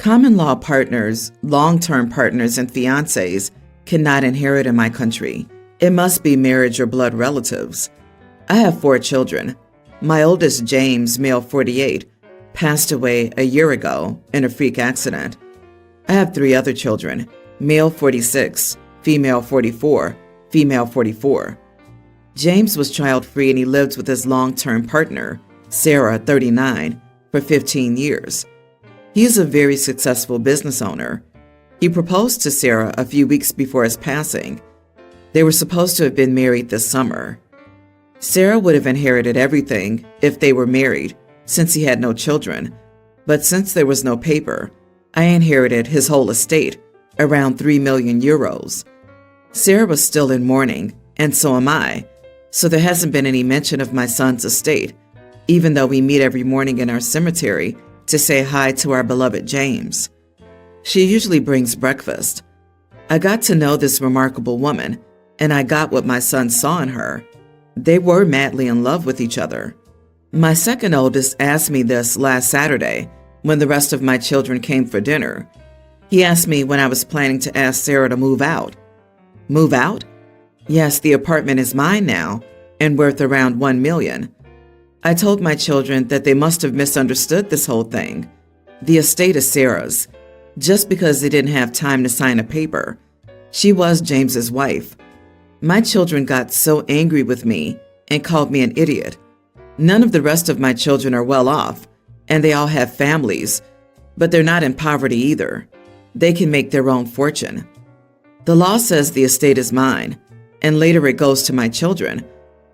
Common law partners, long-term partners, and fiancés cannot inherit in my country. It must be marriage or blood relatives. I have 4 children. My oldest, James, male 48, passed away a year ago in a freak accident. I have 3 other children, male 46, female 44, female 44. James was child-free and he lived with his long-term partner, Sarah, 39, for 15 years. He is a very successful business owner. He proposed to Sarah a few weeks before his passing. They were supposed to have been married this summer. Sarah would have inherited everything if they were married, since he had no children. But since there was no paper, I inherited his whole estate, around 3 million euros. Sarah was still in mourning, and so am I, so there hasn't been any mention of my son's estate, even though we meet every morning in our cemetery to say hi to our beloved James. She usually brings breakfast. I got to know this remarkable woman, and I got what my son saw in her. They were madly in love with each other. My second oldest asked me this last Saturday when the rest of my children came for dinner. He asked me when I was planning to ask Sarah to move out. Move out? Yes, the apartment is mine now and worth around 1 million. I told my children that they must have misunderstood this whole thing. The estate is Sarah's, just because they didn't have time to sign a paper. She was James's wife. My children got so angry with me and called me an idiot. None of the rest of my children are well off, and they all have families, but they're not in poverty either. They can make their own fortune. The law says the estate is mine, and later it goes to my children.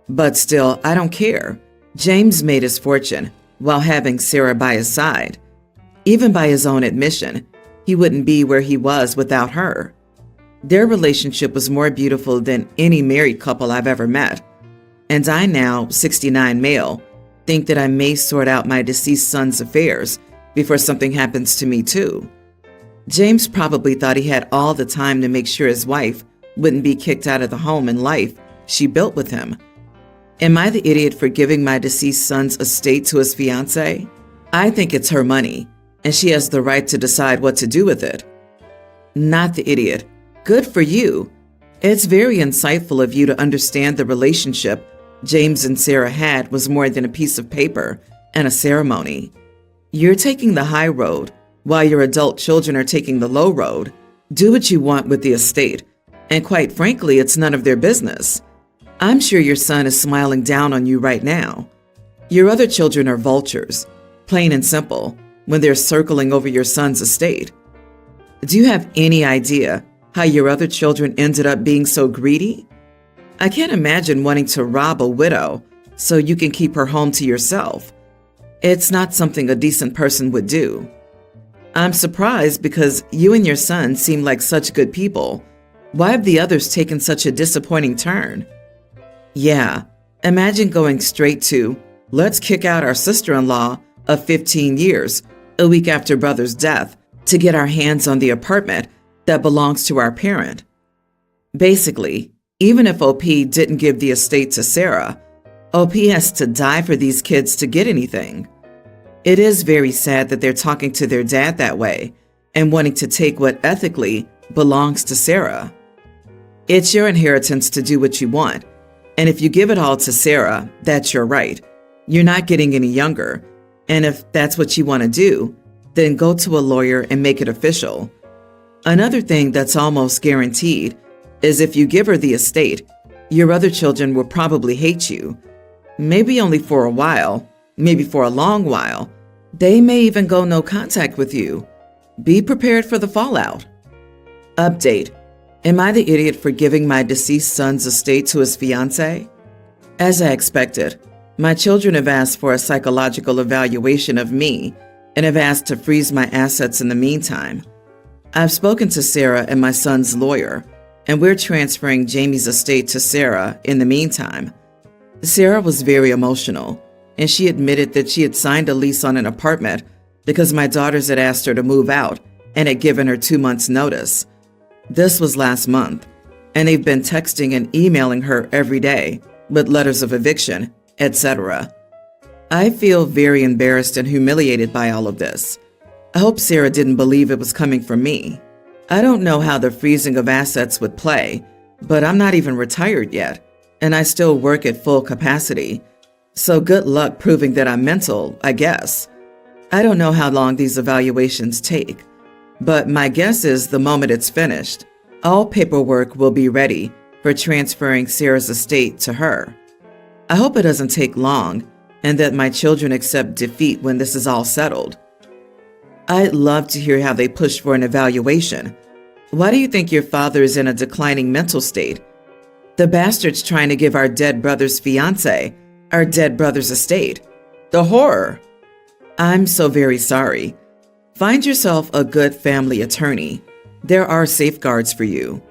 But still, I don't care. James made his fortune while having Sarah by his side. Even by his own admission, he wouldn't be where he was without her. Their relationship was more beautiful than any married couple I've ever met. And I now, 69 male, think that I may sort out my deceased son's affairs before something happens to me too. James probably thought he had all the time to make sure his wife wouldn't be kicked out of the home and life she built with him. Am I the idiot for giving my deceased son's estate to his fiancée? I think it's her money, and she has the right to decide what to do with it. Not the idiot. Good for you. It's very insightful of you to understand the relationship James and Sarah had was more than a piece of paper and a ceremony. You're taking the high road, while your adult children are taking the low road. Do what you want with the estate, and quite frankly, it's none of their business. I'm sure your son is smiling down on you right now. Your other children are vultures, plain and simple, when they're circling over your son's estate. Do you have any idea how your other children ended up being so greedy? I can't imagine wanting to rob a widow so you can keep her home to yourself. It's not something a decent person would do. I'm surprised because you and your son seem like such good people. Why have the others taken such a disappointing turn? Yeah, imagine going straight to, let's kick out our sister-in-law of 15 years, a week after brother's death, to get our hands on the apartment that belongs to our parent. Basically, even if OP didn't give the estate to Sarah, OP has to die for these kids to get anything. It is very sad that they're talking to their dad that way and wanting to take what ethically belongs to Sarah. It's your inheritance to do what you want, and if you give it all to Sarah, that's your right. You're not getting any younger, and if that's what you want to do, then go to a lawyer and make it official. Another thing that's almost guaranteed is if you give her the estate, your other children will probably hate you. Maybe only for a while, maybe for a long while. They may even go no contact with you. Be prepared for the fallout. Update. Am I the idiot for giving my deceased son's estate to his fiancée? As I expected, my children have asked for a psychological evaluation of me and have asked to freeze my assets in the meantime. I've spoken to Sarah and my son's lawyer, and we're transferring Jamie's estate to Sarah in the meantime. Sarah was very emotional, and she admitted that she had signed a lease on an apartment because my daughters had asked her to move out and had given her 2 months' notice. This was last month, and they've been texting and emailing her every day with letters of eviction, etc. I feel very embarrassed and humiliated by all of this. I hope Sarah didn't believe it was coming from me. I don't know how the freezing of assets would play, but I'm not even retired yet, and I still work at full capacity. So good luck proving that I'm mental, I guess. I don't know how long these evaluations take, but my guess is the moment it's finished, all paperwork will be ready for transferring Sarah's estate to her. I hope it doesn't take long and that my children accept defeat when this is all settled. I'd love to hear how they push for an evaluation. Why do you think your father is in a declining mental state? The bastard's trying to give our dead brother's fiancée our dead brother's estate. The horror! I'm so very sorry. Find yourself a good family attorney. There are safeguards for you.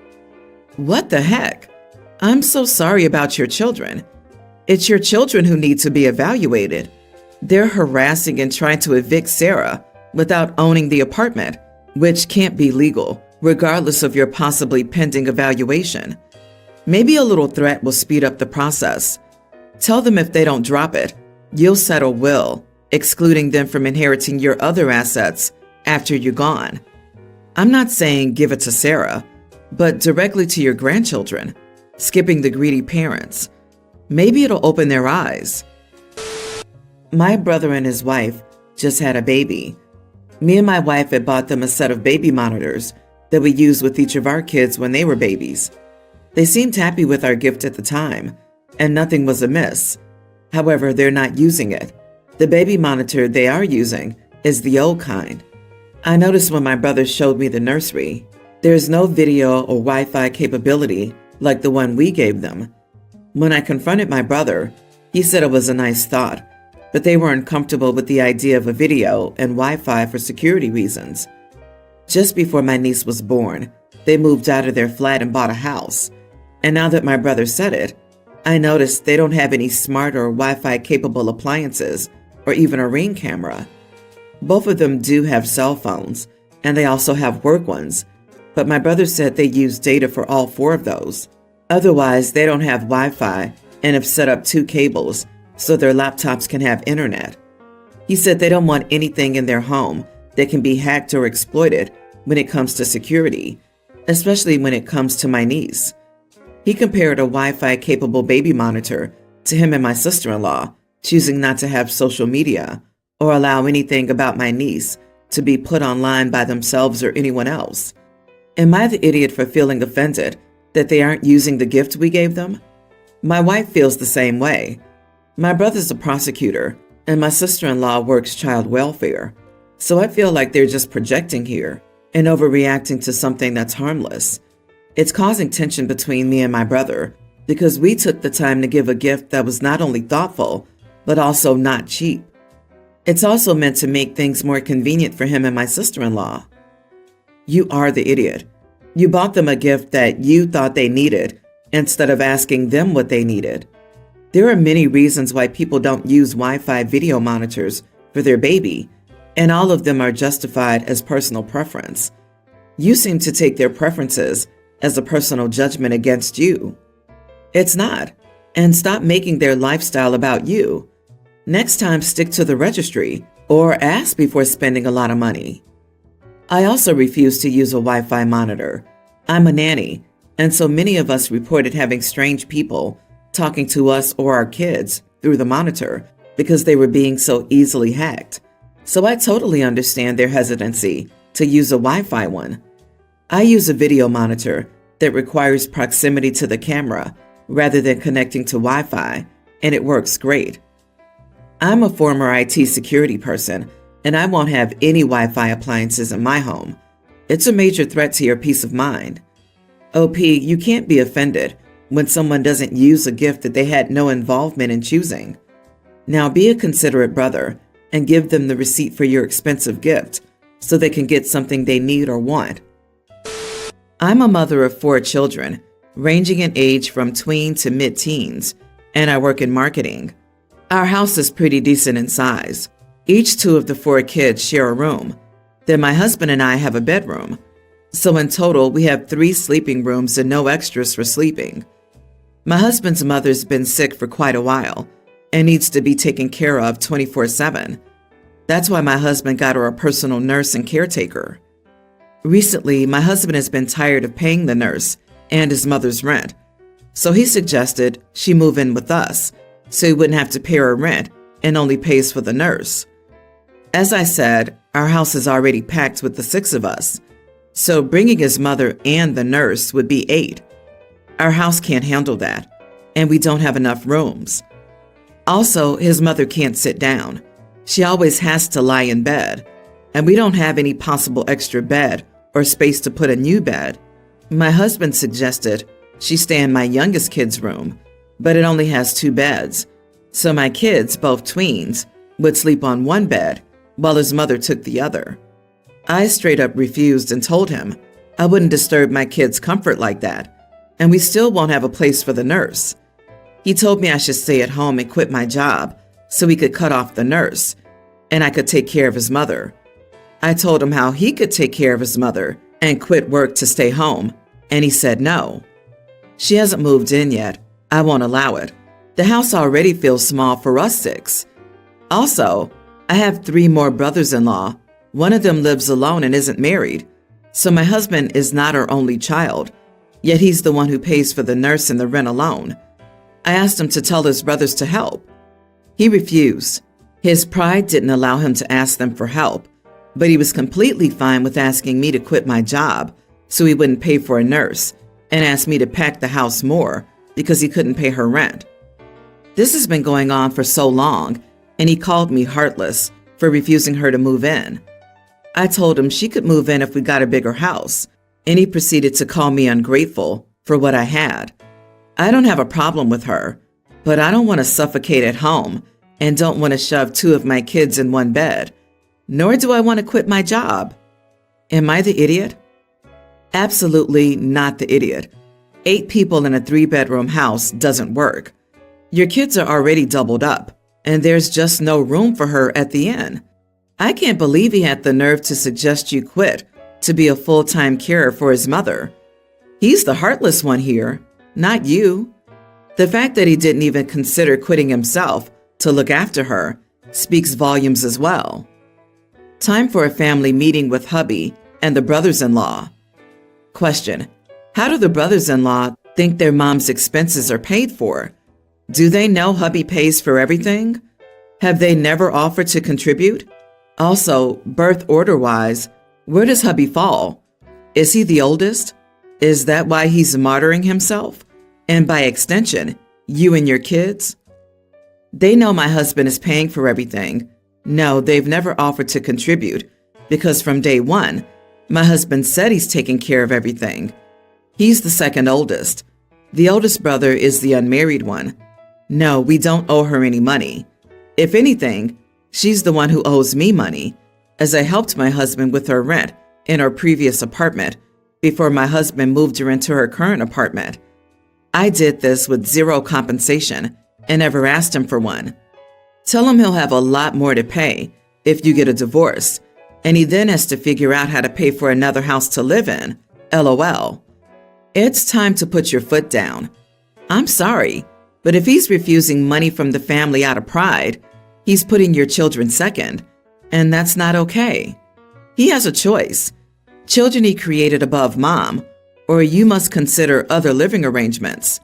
What the heck? I'm so sorry about your children. It's your children who need to be evaluated. They're harassing and trying to evict Sarah without owning the apartment, which can't be legal, regardless of your possibly pending evaluation. Maybe a little threat will speed up the process. Tell them if they don't drop it, you'll settle will, excluding them from inheriting your other assets after you're gone. I'm not saying give it to Sarah, but directly to your grandchildren, skipping the greedy parents. Maybe it'll open their eyes. My brother and his wife just had a baby. Me and my wife had bought them a set of baby monitors that we used with each of our kids when they were babies. They seemed happy with our gift at the time, and nothing was amiss. However, they're not using it. The baby monitor they are using is the old kind. I noticed when my brother showed me the nursery, there's no video or Wi-Fi capability like the one we gave them. When I confronted my brother, he said it was a nice thought, but they weren't comfortable with the idea of a video and Wi-Fi for security reasons. Just before my niece was born, they moved out of their flat and bought a house. And now that my brother said it, I noticed they don't have any smart or Wi-Fi capable appliances or even a Ring camera. Both of them do have cell phones, and they also have work ones, but my brother said they use data for all 4 of those. Otherwise, they don't have Wi-Fi and have set up 2 cables so their laptops can have internet. He said they don't want anything in their home that can be hacked or exploited when it comes to security, especially when it comes to my niece. He compared a Wi-Fi capable baby monitor to him and my sister-in-law, choosing not to have social media or allow anything about my niece to be put online by themselves or anyone else. Am I the idiot for feeling offended that they aren't using the gift we gave them? My wife feels the same way. My brother's a prosecutor, and my sister-in-law works child welfare, so I feel like they're just projecting here and overreacting to something that's harmless. It's causing tension between me and my brother because we took the time to give a gift that was not only thoughtful, but also not cheap. It's also meant to make things more convenient for him and my sister-in-law. You are the idiot. You bought them a gift that you thought they needed instead of asking them what they needed. There are many reasons why people don't use Wi-Fi video monitors for their baby, and all of them are justified as personal preference. You seem to take their preferences as a personal judgment against you. It's not, and stop making their lifestyle about you. Next time, stick to the registry or ask before spending a lot of money. I also refuse to use a Wi-Fi monitor. I'm a nanny, and so many of us reported having strange people talking to us or our kids through the monitor because they were being so easily hacked. So I totally understand their hesitancy to use a Wi-Fi one. I use a video monitor that requires proximity to the camera rather than connecting to Wi-Fi, and it works great. I'm a former IT security person, and I won't have any Wi-Fi appliances in my home. It's a major threat to your peace of mind. OP, you can't be offended when someone doesn't use a gift that they had no involvement in choosing. Now be a considerate brother and give them the receipt for your expensive gift so they can get something they need or want. I'm a mother of 4 children, ranging in age from tween to mid-teens, and I work in marketing. Our house is pretty decent in size. Each 2 of the 4 kids share a room. Then my husband and I have a bedroom. So in total, we have 3 sleeping rooms and no extras for sleeping. My husband's mother's been sick for quite a while and needs to be taken care of 24/7. That's why my husband got her a personal nurse and caretaker. Recently, my husband has been tired of paying the nurse and his mother's rent, so he suggested she move in with us so he wouldn't have to pay her rent and only pays for the nurse. As I said, our house is already packed with the 6 of us, so bringing his mother and the nurse would be 8. Our house can't handle that, and we don't have enough rooms. Also, his mother can't sit down. She always has to lie in bed, and we don't have any possible extra bed or space to put a new bed. My husband suggested she stay in my youngest kid's room, but it only has 2 beds, so my kids, both tweens, would sleep on one bed while his mother took the other. I straight up refused and told him I wouldn't disturb my kids' comfort like that, and we still won't have a place for the nurse. He told me I should stay at home and quit my job so he could cut off the nurse, and I could take care of his mother. I told him how he could take care of his mother and quit work to stay home, and he said no. She hasn't moved in yet. I won't allow it. The house already feels small for us 6. Also, I have 3 more brothers-in-law. One of them lives alone and isn't married, so my husband is not our only child, yet he's the one who pays for the nurse and the rent alone. I asked him to tell his brothers to help. He refused. His pride didn't allow him to ask them for help, but he was completely fine with asking me to quit my job so he wouldn't pay for a nurse, and asked me to pack the house more because he couldn't pay her rent. This has been going on for so long, and he called me heartless for refusing her to move in. I told him she could move in if we got a bigger house, and he proceeded to call me ungrateful for what I had. I don't have a problem with her, but I don't want to suffocate at home and don't want to shove 2 of my kids in one bed, nor do I want to quit my job. Am I the idiot? Absolutely not the idiot. 8 people in a 3-bedroom house doesn't work. Your kids are already doubled up, and there's just no room for her at the inn. I can't believe he had the nerve to suggest you quit to be a full-time carer for his mother. He's the heartless one here, not you. The fact that he didn't even consider quitting himself to look after her speaks volumes as well. Time for a family meeting with hubby and the brothers-in-law. Question: how do the brothers-in-law think their mom's expenses are paid for? Do they know hubby pays for everything? Have they never offered to contribute? Also, birth order-wise, where does hubby fall? Is he the oldest? Is that why he's martyring himself? And by extension, you and your kids? They know my husband is paying for everything. No, they've never offered to contribute because from day one, my husband said he's taking care of everything. He's the second oldest. The oldest brother is the unmarried one. No, we don't owe her any money. If anything, she's the one who owes me money, as I helped my husband with her rent in her previous apartment before my husband moved her into her current apartment. I did this with 0 compensation and never asked him for one. Tell him he'll have a lot more to pay if you get a divorce, and he then has to figure out how to pay for another house to live in. LOL. It's time to put your foot down. I'm sorry, but if he's refusing money from the family out of pride, he's putting your children second, and that's not okay. He has a choice. Children he created above mom, or you must consider other living arrangements.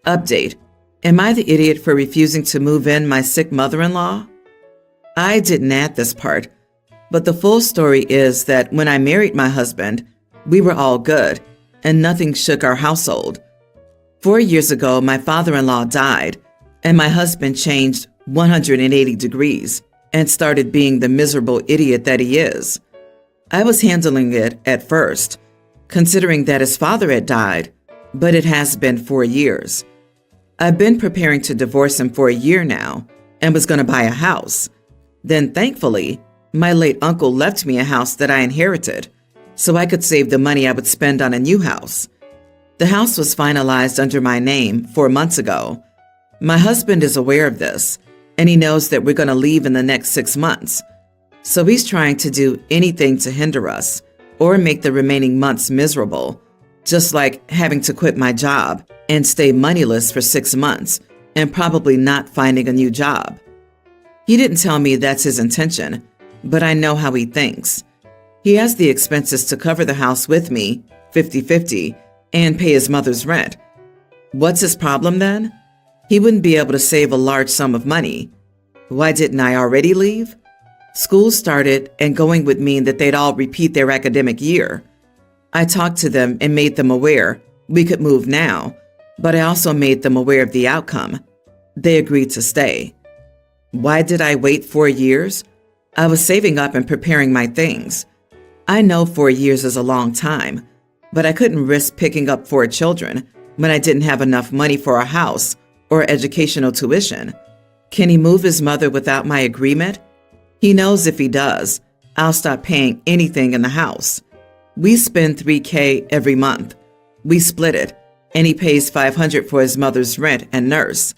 Update: am I the idiot for refusing to move in my sick mother-in-law? I didn't add this part, but the full story is that when I married my husband, we were all good, and nothing shook our household. 4 years ago, my father-in-law died, and my husband changed 180 degrees and started being the miserable idiot that he is. I was handling it at first, considering that his father had died, but it has been 4 years. I've been preparing to divorce him for a year now and was going to buy a house. Then, thankfully, my late uncle left me a house that I inherited, so I could save the money I would spend on a new house. The house was finalized under my name 4 months ago. My husband is aware of this, and he knows that we're going to leave in the next 6 months. So he's trying to do anything to hinder us or make the remaining months miserable, just like having to quit my job and stay moneyless for 6 months and probably not finding a new job. He didn't tell me that's his intention, but I know how he thinks. He has the expenses to cover the house with me, 50-50, and pay his mother's rent. What's his problem then? He wouldn't be able to save a large sum of money. Why didn't I already leave? School started, and going would mean that they'd all repeat their academic year. I talked to them and made them aware we could move now, but I also made them aware of the outcome. They agreed to stay. Why did I wait 4 years? I was saving up and preparing my things. I know 4 years is a long time, but I couldn't risk picking up 4 children when I didn't have enough money for a house or educational tuition. Can he move his mother without my agreement? He knows if he does, I'll stop paying anything in the house. We spend $3,000 every month. We split it, and he pays $500 for his mother's rent and nurse.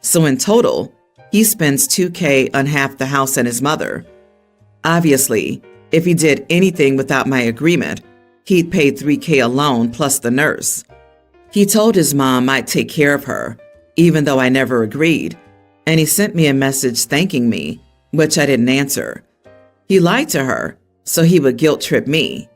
So in total, he spends $2,000 on half the house and his mother. Obviously, if he did anything without my agreement, he'd pay $3,000 alone plus the nurse. He told his mom I'd take care of her, even though I never agreed, and he sent me a message thanking me, which I didn't answer. He lied to her, so he would guilt-trip me.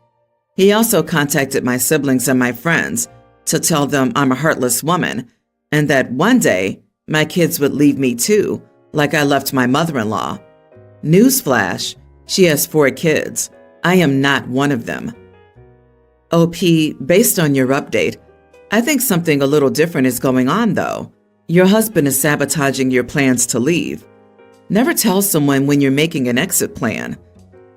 He also contacted my siblings and my friends to tell them I'm a heartless woman and that one day my kids would leave me too, like I left my mother-in-law. Newsflash, she has 4 kids. I am not one of them. OP, based on your update, I think something a little different is going on though. Your husband is sabotaging your plans to leave. Never tell someone when you're making an exit plan.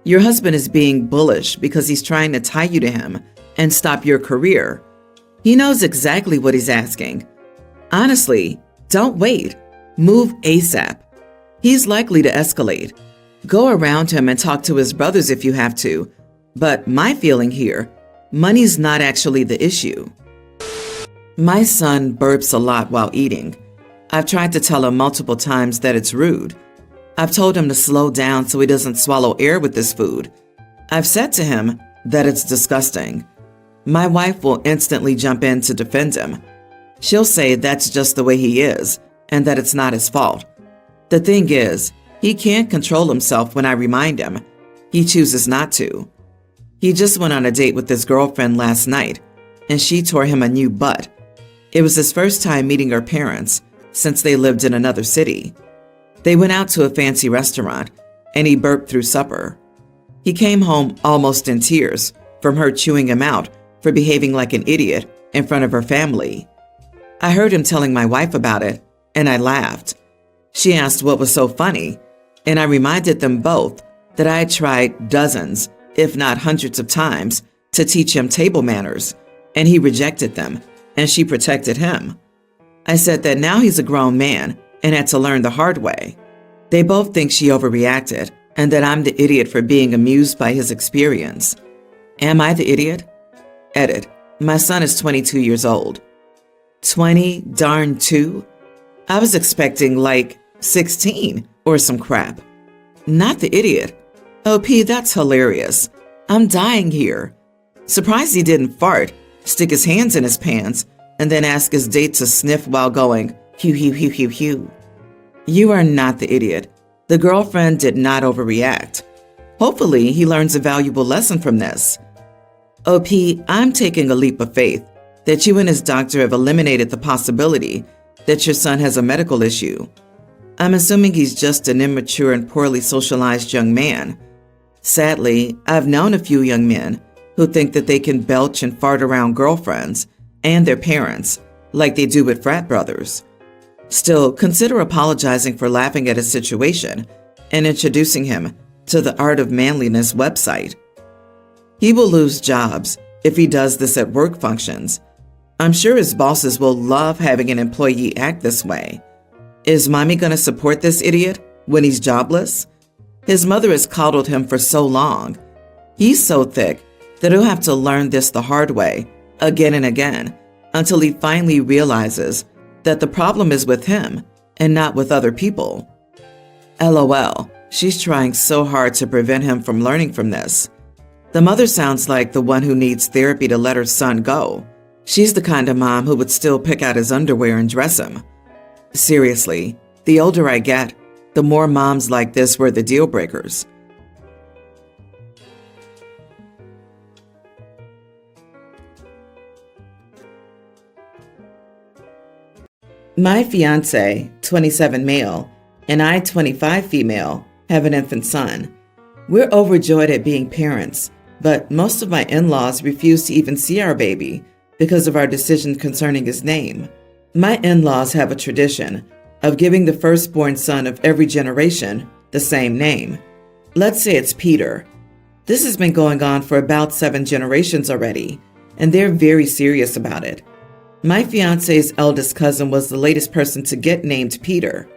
Your husband is being bullish because he's trying to tie you to him and stop your career. He knows exactly what he's asking. Honestly, don't wait. Move ASAP. He's likely to escalate. Go around him and talk to his brothers if you have to. But my feeling here, money's not actually the issue. My son burps a lot while eating. I've tried to tell him multiple times that it's rude. I've told him to slow down so he doesn't swallow air with this food. I've said to him that it's disgusting. My wife will instantly jump in to defend him. She'll say that's just the way he is and that it's not his fault. The thing is, he can't control himself when I remind him. He chooses not to. He just went on a date with his girlfriend last night, and she tore him a new butt. It was his first time meeting her parents since they lived in another city. They went out to a fancy restaurant, and he burped through supper. He came home almost in tears from her chewing him out for behaving like an idiot in front of her family. I heard him telling my wife about it, and I laughed. She asked what was so funny, and I reminded them both that I had tried dozens, if not hundreds of times, to teach him table manners, and he rejected them, and she protected him. I said that now he's a grown man and had to learn the hard way. They both think she overreacted and that I'm the idiot for being amused by his experience. Am I the idiot? Edit. My son is 22 years old. 20 darn 2? I was expecting like 16 or some crap. Not the idiot. OP, that's hilarious. I'm dying here. Surprised he didn't fart, stick his hands in his pants, and then ask his date to sniff while going, "Hew, hew, hew, hew, hew." You are not the idiot. The girlfriend did not overreact. Hopefully, he learns a valuable lesson from this. OP, I'm taking a leap of faith that you and his doctor have eliminated the possibility that your son has a medical issue. I'm assuming he's just an immature and poorly socialized young man. Sadly, I've known a few young men who think that they can belch and fart around girlfriends and their parents like they do with frat brothers. Still, consider apologizing for laughing at his situation and introducing him to the Art of Manliness website. He will lose jobs if he does this at work functions. I'm sure his bosses will love having an employee act this way. Is mommy going to support this idiot when he's jobless? His mother has coddled him for so long. He's so thick that he'll have to learn this the hard way again and again until he finally realizes that the problem is with him and not with other people. LOL, she's trying so hard to prevent him from learning from this. The mother sounds like the one who needs therapy to let her son go. She's the kind of mom who would still pick out his underwear and dress him. Seriously, the older I get, the more moms like this were the deal breakers. My fiance, 27 male, and I, 25 female, have an infant son. We're overjoyed at being parents, but most of my in-laws refuse to even see our baby because of our decision concerning his name. My in-laws have a tradition of giving the firstborn son of every generation the same name. Let's say it's Peter. This has been going on for about 7 generations already, and they're very serious about it. My fiance's eldest cousin was the latest person to get named Peter.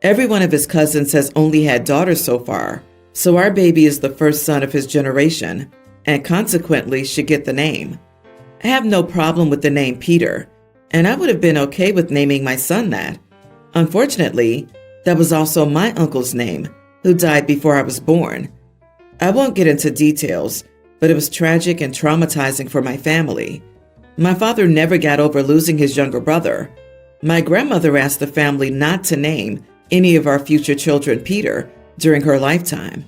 Every one of his cousins has only had daughters so far, so our baby is the first son of his generation, and consequently should get the name. I have no problem with the name Peter, and I would have been okay with naming my son that. Unfortunately, that was also my uncle's name, who died before I was born. I won't get into details, but it was tragic and traumatizing for my family. My father never got over losing his younger brother. My grandmother asked the family not to name any of our future children Peter during her lifetime.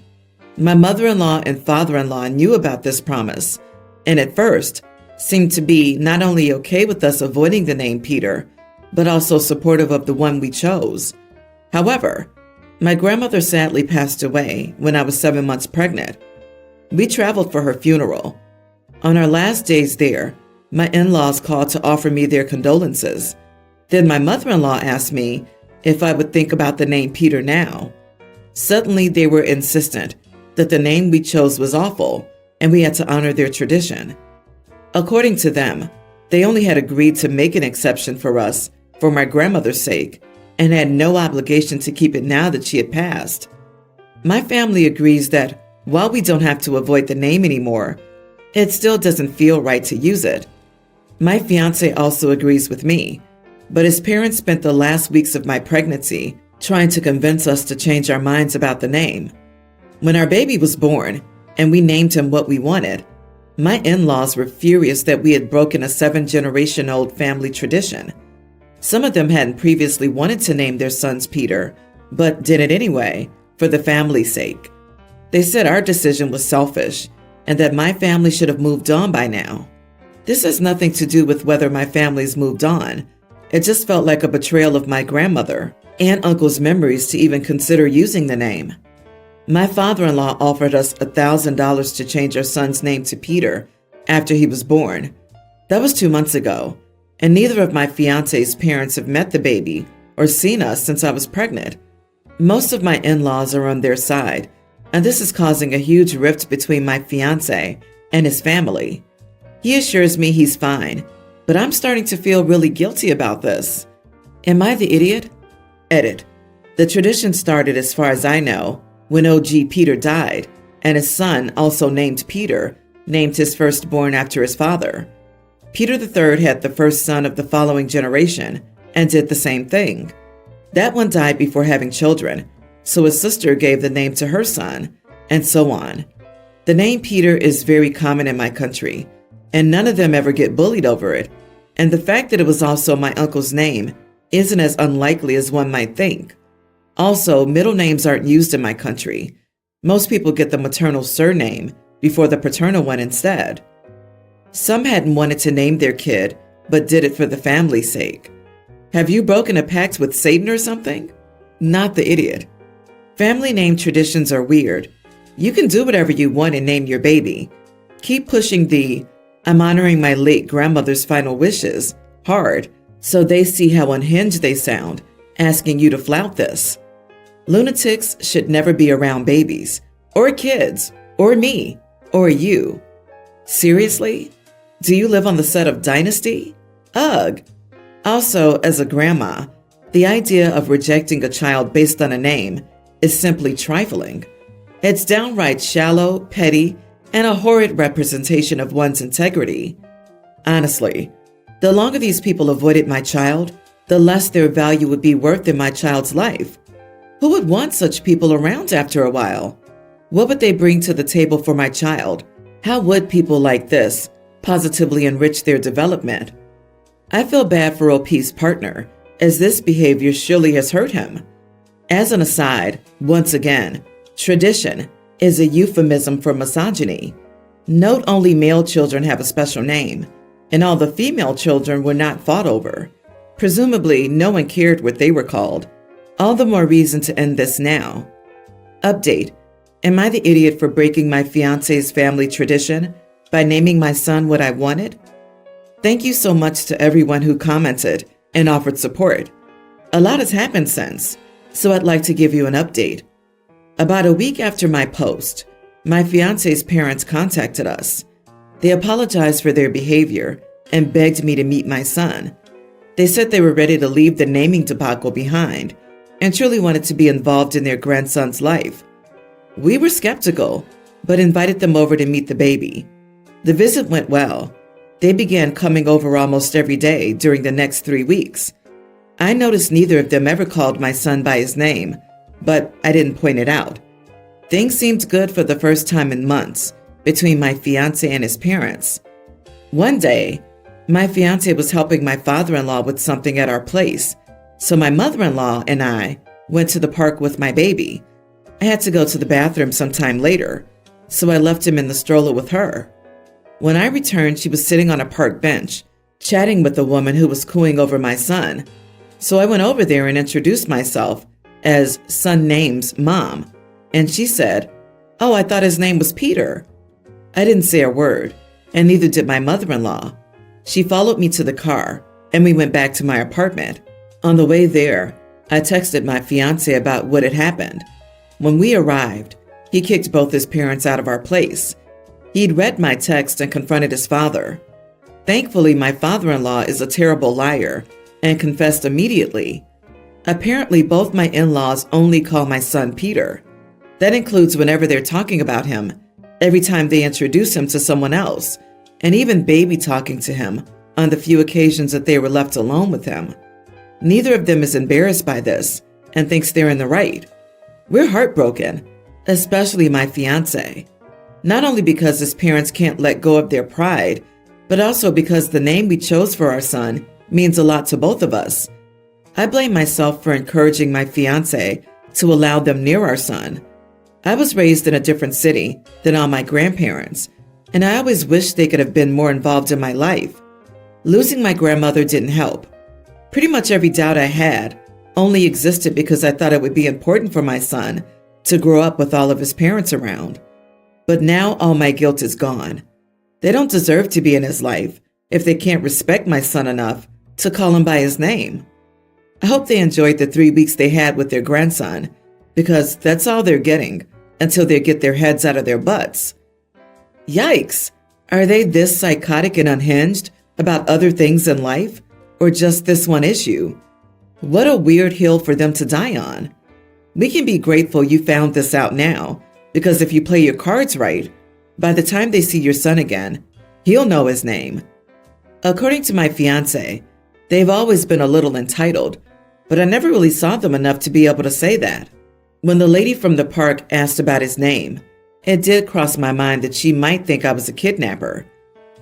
My mother-in-law and father-in-law knew about this promise, and at first seemed to be not only okay with us avoiding the name Peter, but also supportive of the one we chose. However, my grandmother sadly passed away when I was 7 months pregnant. We traveled for her funeral. On our last days there, my in-laws called to offer me their condolences. Then my mother-in-law asked me if I would think about the name Peter now. Suddenly, they were insistent that the name we chose was awful, and we had to honor their tradition. According to them, they only had agreed to make an exception for us for my grandmother's sake, and had no obligation to keep it now that she had passed. My family agrees that while we don't have to avoid the name anymore, it still doesn't feel right to use it. My fiance also agrees with me, but his parents spent the last weeks of my pregnancy trying to convince us to change our minds about the name. When our baby was born and we named him what we wanted, my in-laws were furious that we had broken a 7-generation-old family tradition. Some of them hadn't previously wanted to name their sons Peter, but did it anyway for the family's sake. They said our decision was selfish and that my family should have moved on by now. This has nothing to do with whether my family's moved on. It just felt like a betrayal of my grandmother and uncle's memories to even consider using the name. My father-in-law offered us $1,000 to change our son's name to Peter after he was born. That was 2 months ago, and neither of my fiance's parents have met the baby or seen us since I was pregnant. Most of my in-laws are on their side, and this is causing a huge rift between my fiance and his family. He assures me he's fine, but I'm starting to feel really guilty about this. Am I the idiot? Edit. The tradition started, as far as I know, when OG Peter died, and his son, also named Peter, named his firstborn after his father. Peter III had the first son of the following generation and did the same thing. That one died before having children, so his sister gave the name to her son, and so on. The name Peter is very common in my country, and none of them ever get bullied over it, and the fact that it was also my uncle's name isn't as unlikely as one might think. Also, middle names aren't used in my country. Most people get the maternal surname before the paternal one instead. Some hadn't wanted to name their kid, but did it for the family's sake. Have you broken a pact with Satan or something? Not the idiot. Family name traditions are weird. You can do whatever you want and name your baby. Keep pushing the "I'm honoring my late grandmother's final wishes" hard, so they see how unhinged they sound, asking you to flout this. Lunatics should never be around babies, or kids, or me, or you. Seriously? Do you live on the set of Dynasty? Ugh! Also, as a grandma, the idea of rejecting a child based on a name is simply trifling. It's downright shallow, petty, and a horrid representation of one's integrity. Honestly, the longer these people avoided my child, the less their value would be worth in my child's life. Who would want such people around after a while? What would they bring to the table for my child? How would people like this positively enrich their development? I feel bad for OP's partner, as this behavior surely has hurt him. As an aside, once again, tradition is a euphemism for misogyny. Note only male children have a special name, and all the female children were not fought over. Presumably, no one cared what they were called. All the more reason to end this now. Update. Am I the idiot for breaking my fiancé's family tradition by naming my son what I wanted? Thank you so much to everyone who commented and offered support. A lot has happened since, so I'd like to give you an update. About a week after my post, my fiancé's parents contacted us. They apologized for their behavior and begged me to meet my son. They said they were ready to leave the naming debacle behind and truly wanted to be involved in their grandson's life. We were skeptical, but invited them over to meet the baby. The visit went well. They began coming over almost every day during the next 3 weeks. I noticed neither of them ever called my son by his name, but I didn't point it out. Things seemed good for the first time in months between my fiancé and his parents. One day, my fiancé was helping my father-in-law with something at our place, so my mother-in-law and I went to the park with my baby. I had to go to the bathroom sometime later, so I left him in the stroller with her. When I returned, she was sitting on a park bench, chatting with a woman who was cooing over my son. So I went over there and introduced myself as son name's mom, and she said, "Oh, I thought his name was Peter." I didn't say a word, and neither did my mother-in-law. She followed me to the car, and we went back to my apartment. On the way there, I texted my fiancé about what had happened. When we arrived, he kicked both his parents out of our place. He'd read my text and confronted his father. Thankfully, my father-in-law is a terrible liar and confessed immediately. Apparently, both my in-laws only call my son Peter. That includes whenever they're talking about him, every time they introduce him to someone else, and even baby talking to him on the few occasions that they were left alone with him. Neither of them is embarrassed by this and thinks they're in the right. We're heartbroken, especially my fiancé. Not only because his parents can't let go of their pride, but also because the name we chose for our son means a lot to both of us. I blame myself for encouraging my fiancé to allow them near our son. I was raised in a different city than all my grandparents, and I always wished they could have been more involved in my life. Losing my grandmother didn't help. Pretty much every doubt I had only existed because I thought it would be important for my son to grow up with all of his parents around. But now all my guilt is gone. They don't deserve to be in his life if they can't respect my son enough to call him by his name. I hope they enjoyed the 3 weeks they had with their grandson, because that's all they're getting until they get their heads out of their butts. Yikes! Are they this psychotic and unhinged about other things in life, or just this one issue? What a weird hill for them to die on. We can be grateful you found this out now, because if you play your cards right, by the time they see your son again, he'll know his name. According to my fiancé, they've always been a little entitled, but I never really saw them enough to be able to say that. When the lady from the park asked about his name, it did cross my mind that she might think I was a kidnapper.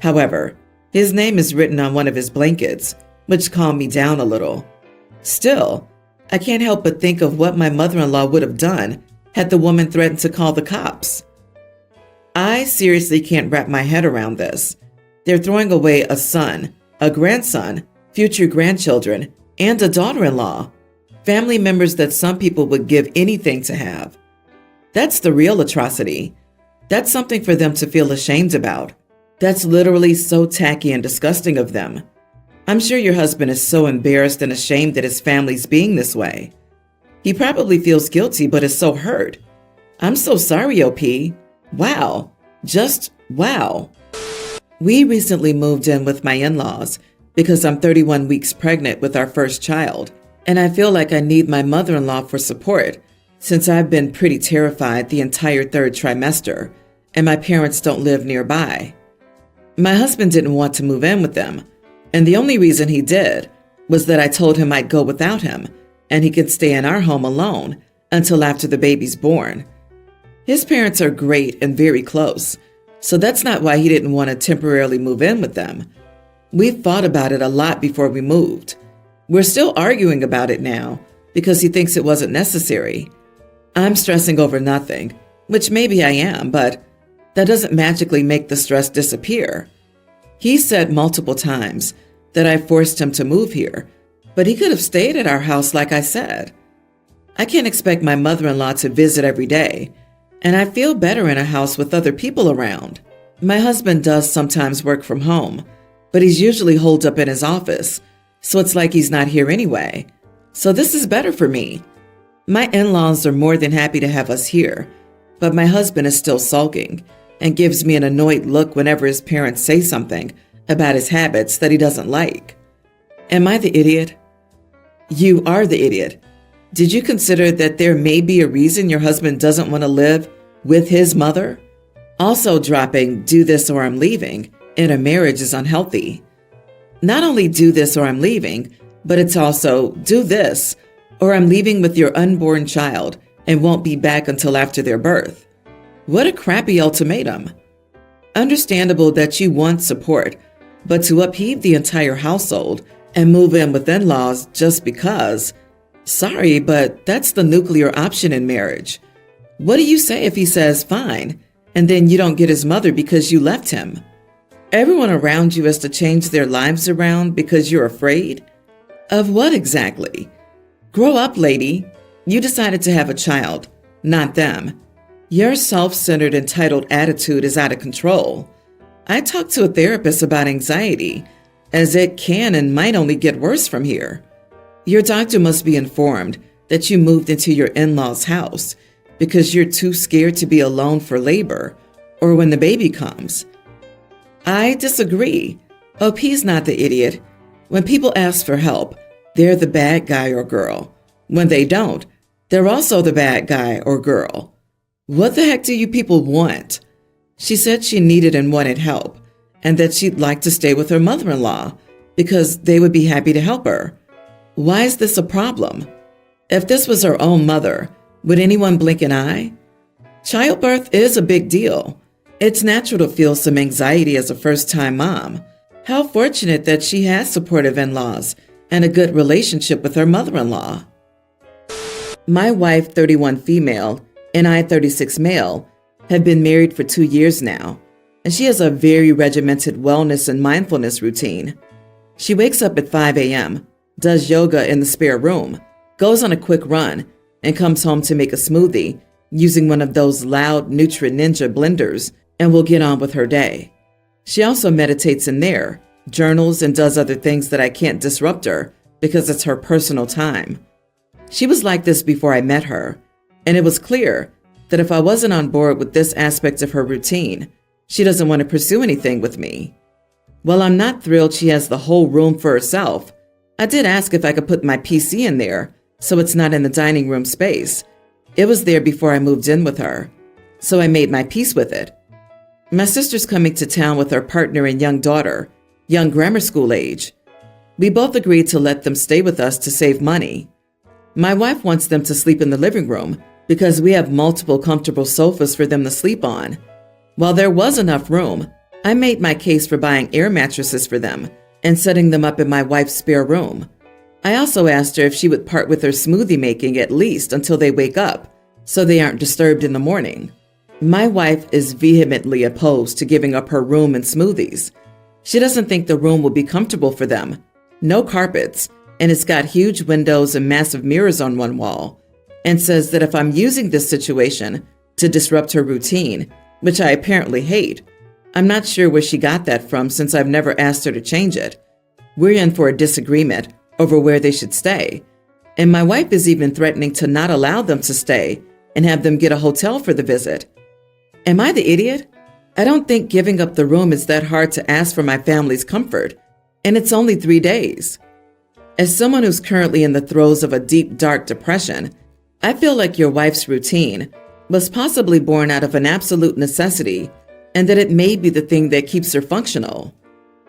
However, his name is written on one of his blankets, which calmed me down a little. Still, I can't help but think of what my mother-in-law would have done had the woman threatened to call the cops. I seriously can't wrap my head around this. They're throwing away a son, a grandson, future grandchildren, and a daughter-in-law, family members that some people would give anything to have. That's the real atrocity. That's something for them to feel ashamed about. That's literally so tacky and disgusting of them. I'm sure your husband is so embarrassed and ashamed that his family's being this way. He probably feels guilty but is so hurt. I'm so sorry, OP. Wow. Just wow. We recently moved in with my in-laws because I'm 31 weeks pregnant with our first child, and I feel like I need my mother-in-law for support since I've been pretty terrified the entire third trimester, and my parents don't live nearby. My husband didn't want to move in with them, and the only reason he did was that I told him I'd go without him, and he could stay in our home alone until after the baby's born. His parents are great and very close, so that's not why he didn't want to temporarily move in with them. We thought about it a lot before we moved. We're still arguing about it now, because he thinks it wasn't necessary. I'm stressing over nothing, which maybe I am, but that doesn't magically make the stress disappear. He said multiple times that I forced him to move here, but he could have stayed at our house like I said. I can't expect my mother-in-law to visit every day, and I feel better in a house with other people around. My husband does sometimes work from home, but he's usually holed up in his office, so it's like he's not here anyway. So this is better for me. My in-laws are more than happy to have us here, but my husband is still sulking and gives me an annoyed look whenever his parents say something about his habits that he doesn't like. Am I the idiot? You are the idiot. Did you consider that there may be a reason your husband doesn't want to live with his mother? Also, dropping "do this or I'm leaving" in a marriage is unhealthy. Not only "do this or I'm leaving," but it's also "do this or I'm leaving with your unborn child and won't be back until after their birth." What a crappy ultimatum. Understandable that you want support, but to upheave the entire household and move in with in-laws just because, sorry, but that's the nuclear option in marriage. What do you say if he says fine, and then you don't get his mother because you left him? Everyone around you has to change their lives around because you're afraid? Of what exactly? Grow up, lady. You decided to have a child, not them. Your self-centered, entitled attitude is out of control. I talked to a therapist about anxiety, as it can and might only get worse from here. Your doctor must be informed that you moved into your in-laws' house because you're too scared to be alone for labor or when the baby comes. I disagree. OP's not the idiot. When people ask for help, they're the bad guy or girl. When they don't, they're also the bad guy or girl. What the heck do you people want? She said she needed and wanted help, and that she'd like to stay with her mother-in-law because they would be happy to help her. Why is this a problem? If this was her own mother, would anyone blink an eye? Childbirth is a big deal. It's natural to feel some anxiety as a first-time mom. How fortunate that she has supportive in-laws and a good relationship with her mother-in-law. My wife, 31 female, and I, 36 male, have been married for 2 years now, and she has a very regimented wellness and mindfulness routine. She wakes up at 5 a.m., does yoga in the spare room, goes on a quick run, and comes home to make a smoothie using one of those loud Nutri-Ninja blenders, and will get on with her day. She also meditates in there, journals, and does other things that I can't disrupt her because it's her personal time. She was like this before I met her, and it was clear that if I wasn't on board with this aspect of her routine, she doesn't want to pursue anything with me. While I'm not thrilled she has the whole room for herself, I did ask if I could put my PC in there so it's not in the dining room space. It was there before I moved in with her, so I made my peace with it. My sister's coming to town with her partner and young daughter, young grammar school age. We both agreed to let them stay with us to save money. My wife wants them to sleep in the living room because we have multiple comfortable sofas for them to sleep on. While there was enough room, I made my case for buying air mattresses for them and setting them up in my wife's spare room. I also asked her if she would part with her smoothie making at least until they wake up, so they aren't disturbed in the morning. My wife is vehemently opposed to giving up her room and smoothies. She doesn't think the room will be comfortable for them. No carpets, and it's got huge windows and massive mirrors on one wall, and says that if I'm using this situation to disrupt her routine, which I apparently hate, I'm not sure where she got that from since I've never asked her to change it. We're in for a disagreement over where they should stay, and my wife is even threatening to not allow them to stay and have them get a hotel for the visit. Am I the idiot? I don't think giving up the room is that hard to ask for my family's comfort, and it's only 3 days. As someone who's currently in the throes of a deep, dark depression, I feel like your wife's routine was possibly born out of an absolute necessity, and that it may be the thing that keeps her functional.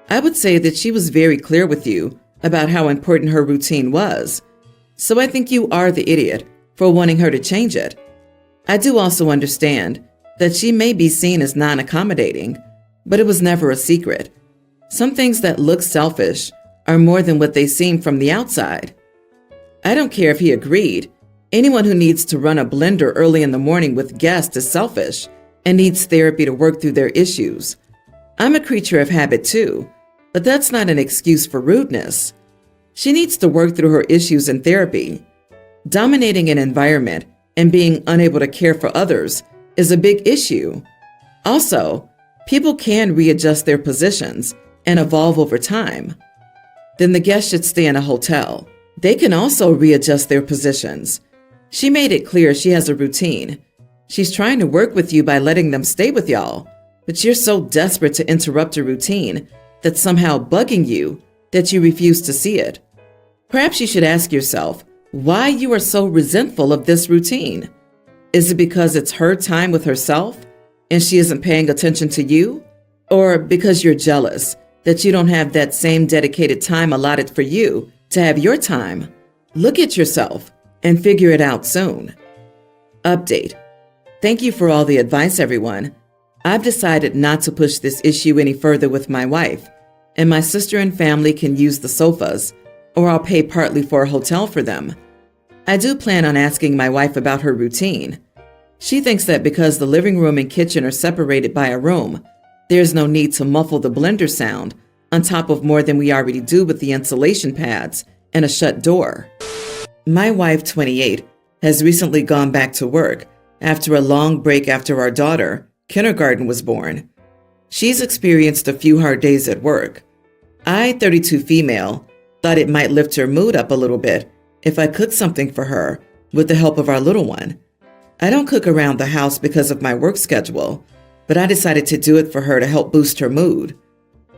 I would say that she was very clear with you about how important her routine was, so I think you are the idiot for wanting her to change it. I do also understand that she may be seen as non-accommodating, but it was never a secret. Some things that look selfish are more than what they seem from the outside. I don't care if he agreed. Anyone who needs to run a blender early in the morning with guests is selfish and needs therapy to work through their issues. I'm a creature of habit too, but that's not an excuse for rudeness. She needs to work through her issues in therapy. Dominating an environment and being unable to care for others is a big issue. Also, people can readjust their positions and evolve over time. Then the guest should stay in a hotel. They can also readjust their positions. She made it clear she has a routine. She's trying to work with you by letting them stay with y'all, but you're so desperate to interrupt a routine that's somehow bugging you that you refuse to see it. Perhaps you should ask yourself why you are so resentful of this routine. Is it because it's her time with herself and she isn't paying attention to you? Or because you're jealous that you don't have that same dedicated time allotted for you to have your time? Look at yourself and figure it out soon. Update. Thank you for all the advice, everyone. I've decided not to push this issue any further with my wife, and my sister and family can use the sofas, or I'll pay partly for a hotel for them. I do plan on asking my wife about her routine. She thinks that because the living room and kitchen are separated by a room, there's no need to muffle the blender sound on top of more than we already do with the insulation pads and a shut door. My wife, 28, has recently gone back to work after a long break after our daughter, kindergarten, was born. She's experienced a few hard days at work. I, 32 female, thought it might lift her mood up a little bit if I cooked something for her with the help of our little one. I don't cook around the house because of my work schedule, but I decided to do it for her to help boost her mood.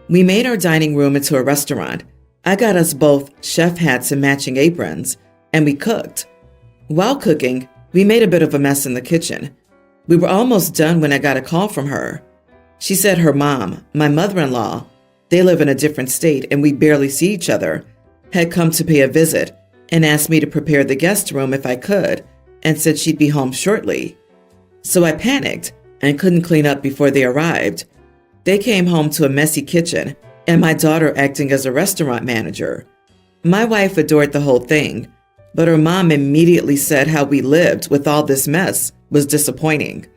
We made our dining room into a restaurant. I got us both chef hats and matching aprons, and we cooked. While cooking, we made a bit of a mess in the kitchen. We were almost done when I got a call from her. She said her mom, my mother-in-law, they live in a different state and we barely see each other, had come to pay a visit and asked me to prepare the guest room if I could, and said she'd be home shortly. So I panicked and couldn't clean up before they arrived. They came home to a messy kitchen and my daughter acting as a restaurant manager. My wife adored the whole thing, but her mom immediately said how we lived with all this mess was disappointing.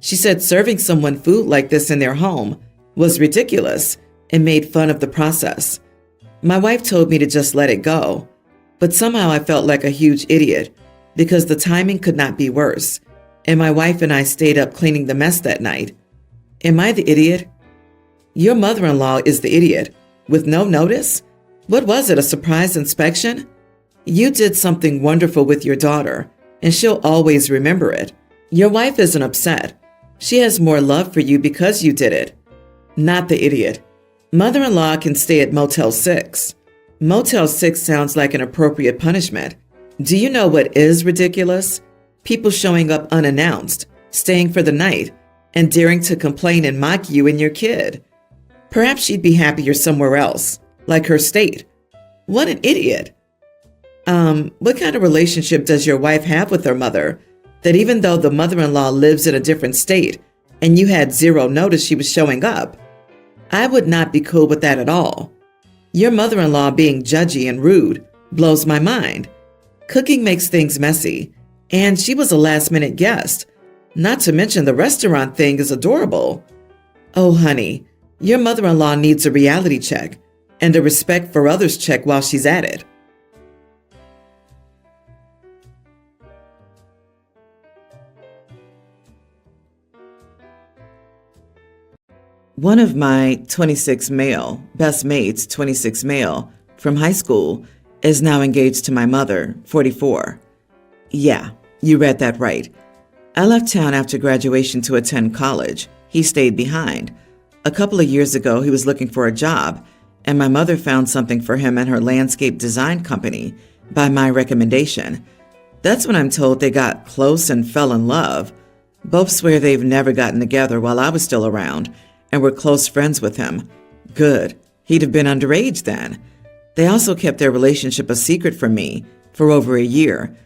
She said serving someone food like this in their home was ridiculous and made fun of the process. My wife told me to just let it go, but somehow I felt like a huge idiot because the timing could not be worse, and my wife and I stayed up cleaning the mess that night. Am I the idiot? Your mother-in-law is the idiot. With no notice? What was it, a surprise inspection? You did something wonderful with your daughter, and she'll always remember it. Your wife isn't upset. She has more love for you because you did it. Not the idiot. Mother-in-law can stay at Motel 6. Motel 6 sounds like an appropriate punishment. Do you know what is ridiculous? People showing up unannounced, staying for the night, and daring to complain and mock you and your kid. Perhaps she'd be happier somewhere else, like her state. What an idiot. What kind of relationship does your wife have with her mother that even though the mother-in-law lives in a different state and you had zero notice she was showing up? I would not be cool with that at all. Your mother-in-law being judgy and rude blows my mind. Cooking makes things messy, and she was a last-minute guest. Not to mention the restaurant thing is adorable. Oh, honey, your mother-in-law needs a reality check and a respect for others check while she's at it. One of my 26 male, best mates, 26 male, from high school is now engaged to my mother, 44. Yeah, you read that right. I left town after graduation to attend college. He stayed behind. A couple of years ago, he was looking for a job, and my mother found something for him in her landscape design company by my recommendation. That's when I'm told they got close and fell in love. Both swear they've never gotten together while I was still around, and were close friends with him. Good. He'd have been underage then. They also kept their relationship a secret from me for over a year.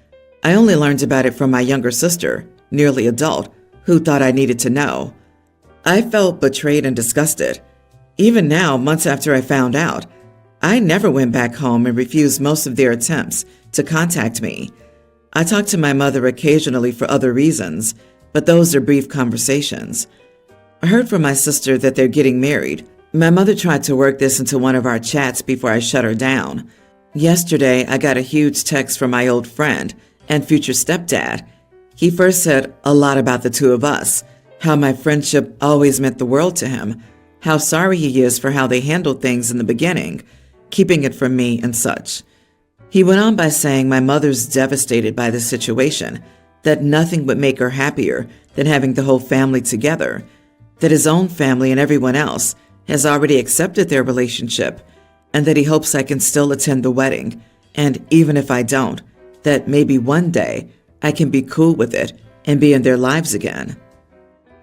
I only learned about it from my younger sister, nearly adult, who thought I needed to know. I felt betrayed and disgusted. Even now, months after I found out, I never went back home and refused most of their attempts to contact me. I talk to my mother occasionally for other reasons, but those are brief conversations. I heard from my sister that they're getting married. My mother tried to work this into one of our chats before I shut her down. Yesterday, I got a huge text from my old friend and future stepdad. He first said a lot about the two of us, how my friendship always meant the world to him, how sorry he is for how they handled things in the beginning, keeping it from me and such. He went on by saying my mother's devastated by the situation, that nothing would make her happier than having the whole family together, that his own family and everyone else has already accepted their relationship, and that he hopes I can still attend the wedding, and even if I don't, that maybe one day I can be cool with it and be in their lives again.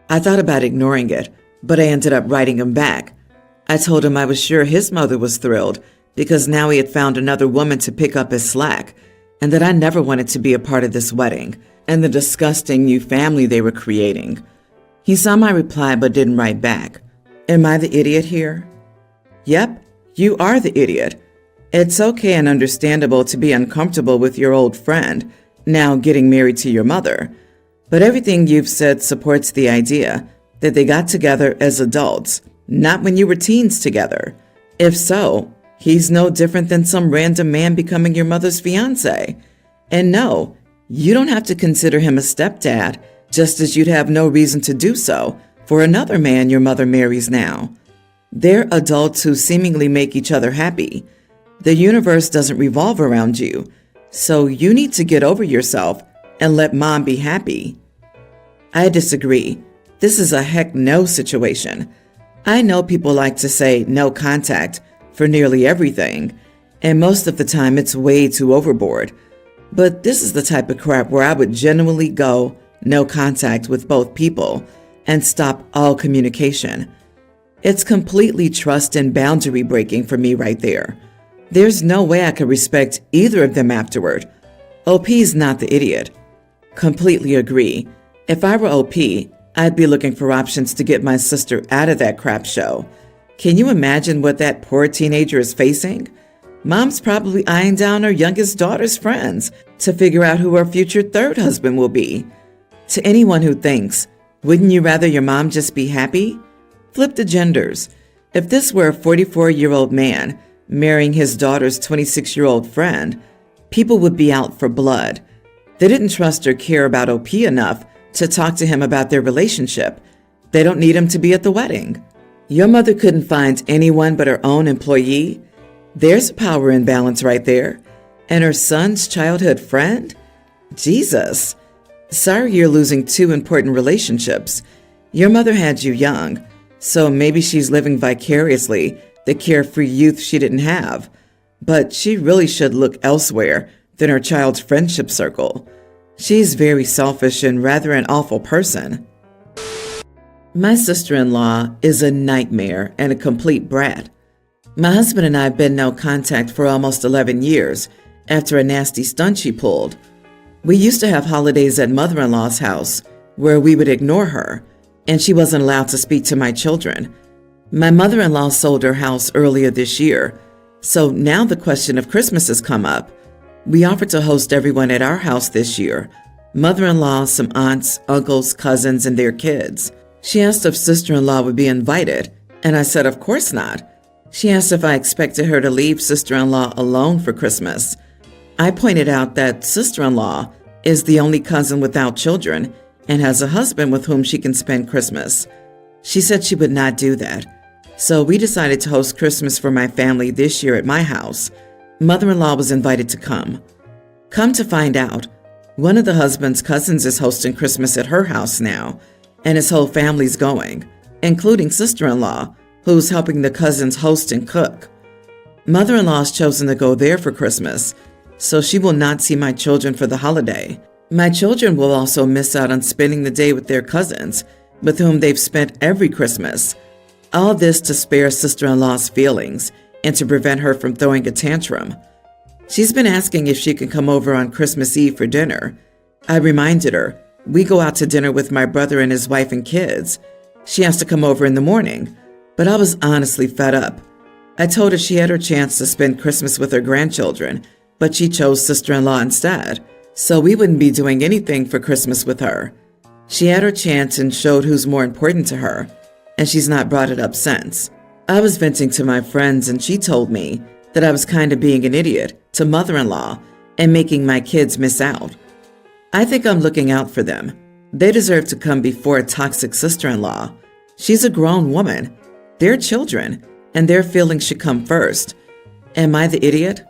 I thought about ignoring it, but I ended up writing him back. I told him I was sure his mother was thrilled because now he had found another woman to pick up his slack, and that I never wanted to be a part of this wedding and the disgusting new family they were creating. He saw my reply but didn't write back. Am I the idiot here? Yep, you are the idiot. It's okay and understandable to be uncomfortable with your old friend now getting married to your mother, but everything you've said supports the idea that they got together as adults, not when you were teens together. If so, he's no different than some random man becoming your mother's fiancé. And no, you don't have to consider him a stepdad, just as you'd have no reason to do so for another man your mother marries now. They're adults who seemingly make each other happy. The universe doesn't revolve around you, so you need to get over yourself and let mom be happy. I disagree. This is a heck no situation. I know people like to say no contact for nearly everything, and most of the time it's way too overboard. But this is the type of crap where I would genuinely go no contact with both people and stop all communication. It's completely trust and boundary breaking for me right there. There's no way I could respect either of them afterward. OP's not the idiot. Completely agree. If I were OP, I'd be looking for options to get my sister out of that crap show. Can you imagine what that poor teenager is facing? Mom's probably eyeing down her youngest daughter's friends to figure out who her future third husband will be. To anyone who thinks, wouldn't you rather your mom just be happy? Flip the genders. If this were a 44-year-old man marrying his daughter's 26-year-old friend, people would be out for blood. They didn't trust or care about OP enough to talk to him about their relationship. They don't need him to be at the wedding. Your mother couldn't find anyone but her own employee? There's a power imbalance right there. And her son's childhood friend? Jesus. Sorry you're losing two important relationships. Your mother had you young, so maybe she's living vicariously the carefree youth she didn't have. But she really should look elsewhere than her child's friendship circle. She's very selfish and rather an awful person. My sister-in-law is a nightmare and a complete brat. My husband and I have been no contact for almost 11 years after a nasty stunt she pulled. We used to have holidays at mother-in-law's house where we would ignore her, and she wasn't allowed to speak to my children. My mother-in-law sold her house earlier this year, so now the question of Christmas has come up. We offered to host everyone at our house this year, mother-in-law, some aunts, uncles, cousins, and their kids. She asked if sister-in-law would be invited, and I said of course not. She asked if I expected her to leave sister-in-law alone for Christmas. I pointed out that sister-in-law is the only cousin without children and has a husband with whom she can spend Christmas. She said she would not do that. So we decided to host Christmas for my family this year at my house. Mother-in-law was invited to come. Come to find out, one of the husband's cousins is hosting Christmas at her house now, and his whole family's going, including sister-in-law, who's helping the cousins host and cook. Mother-in-law's chosen to go there for Christmas, so she will not see my children for the holiday. My children will also miss out on spending the day with their cousins, with whom they've spent every Christmas. All this to spare sister-in-law's feelings and to prevent her from throwing a tantrum. She's been asking if she can come over on Christmas Eve for dinner. I reminded her, we go out to dinner with my brother and his wife and kids. She has to come over in the morning, but I was honestly fed up. I told her she had her chance to spend Christmas with her grandchildren, but she chose sister-in-law instead, so we wouldn't be doing anything for Christmas with her. She had her chance and showed who's more important to her, and she's not brought it up since. I was venting to my friends, and she told me that I was kind of being an idiot to mother-in-law and making my kids miss out. I think I'm looking out for them. They deserve to come before a toxic sister-in-law. She's a grown woman. They're children, and their feelings should come first. Am I the idiot?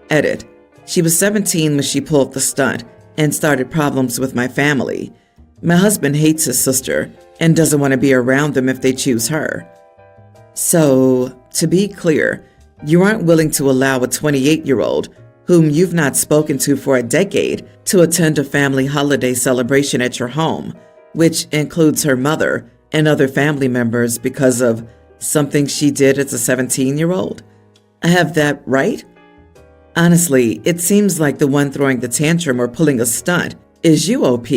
Edit. She was 17 when she pulled the stunt and started problems with my family. My husband hates his sister and doesn't want to be around them if they choose her. So, to be clear, you aren't willing to allow a 28-year-old whom you've not spoken to for a decade to attend a family holiday celebration at your home, which includes her mother and other family members because of something she did as a 17-year-old? I have that right? Honestly, it seems like the one throwing the tantrum or pulling a stunt is you, OP,